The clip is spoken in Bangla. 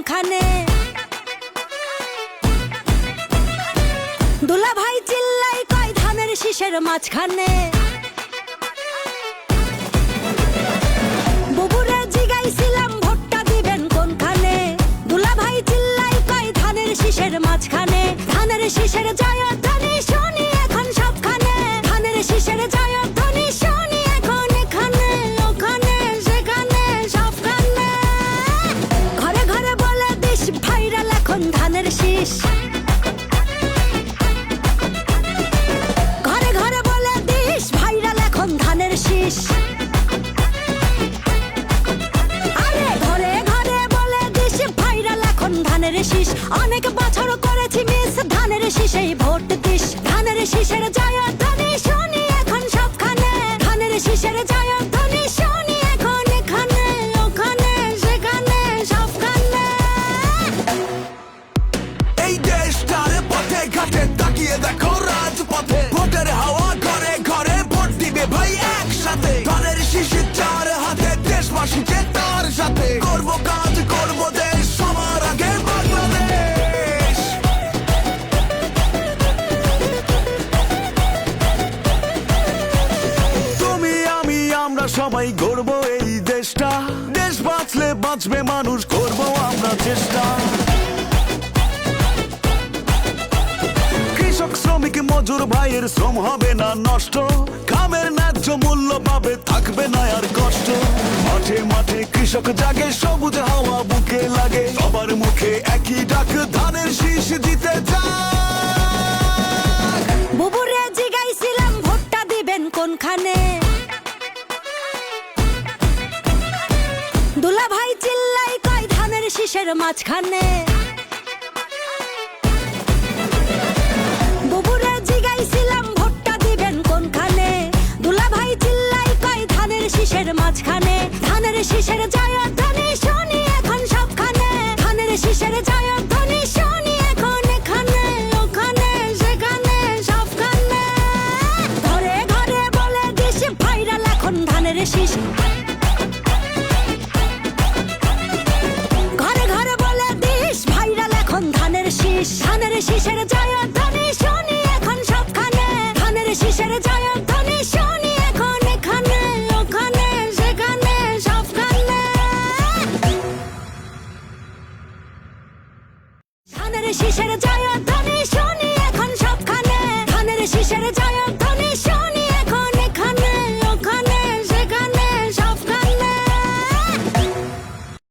কোনখানে? দুলা ভাই চিল্লাই কয় ধানের শীষের মাঝখানে। বুবুরে জিগাইছিলাম ভোটটা দিবেন কোনখানে? দুলা ভাই চিল্লাই কয় ধানের শীষের মাঝখানে। ধানের শীষের জয়ধ্বনি শুনি এখন সবখানে। ধানের শীষের জয়ধ্বনি শুনি এখন এখানে ওখানে সেখানে সবখানে। ঘরে ঘরে বলে দিস ভাইরাল এখন ধানের শীষ। ঘরে ঘরে বলে দিস ভাইরাল এখন ধানের শীষ। আরে ঘরে ঘরে বলে দিস ভাইরাল এখন ধানের শীষ। অনেক বছর করেছি মিস ধানের শীষেই ভোট দিস। ধানের শীষের জয়ধ্বনি শুনি এখন সবখানে। ধানের শীষের জয়ধ্বনি শুনি এখন এখানে ওখানে সেখানে সবখানে। এই দেশটার পথে ঘাটে তাকিয়ে দেখো রাজপথে। ভোটের হাওয়া ঘরে ঘরে ভোট দিবে ভাই একসাথে। ধানের শীষের চার হাতে দেশবাসীকে তার সাথে। করব কাজ করব দেশ সবার আগে বাংলাদেশ। তুমি আমি আমরা সবাই গড়ব এই দেশটা। দেশ বাঁচলে বাঁচবে মানুষ, করব আমরা চেষ্টা। কৃষক শ্রমিক মজুর ভাইয়ের শ্রম হবে না নষ্ট। খামের ন্যায্য মূল্য পাবে, থাকবে না আর কষ্ট। মাঠে মাঠে কৃষক জাগে, সবুজ হাওয়া বুকে লাগে। সবার মুখে একই ডাক, ধানের শীষ জিতে যাক। বুবুরে জিগাইছিলাম ভোটটা দিবেন কোনখানে? দুলা ভাই চিল্লাই কয় ধানের শীষের মাঝখানে। বুবুরে জিগাইছিলাম ভোটটা দিবেন কোনখানে? দুলা ভাই চিল্লাই কয় ধানের শীষের মাঝখানে। ধানের শীষের জয়ধ্বনি শুনি এখন সবখানে। ধানের শীষের জয়ধ্বনি শুনি এখন এখানে ওখানে সেখানে সবখানে। ঘরে ঘরে বলে দিস ভাইরাল এখন ধানের শীষ। ঘরে ঘরে বলে দিস ভাইরাল এখন ধানের শীষ। ধানের শীষের জয়ধ্বনি শুনি এখন সবখানে। ধানের শীষের জয়ধ্বনি শুনি এখন এখানে ওখানে সেখানে সবখানে। ধানের শীষের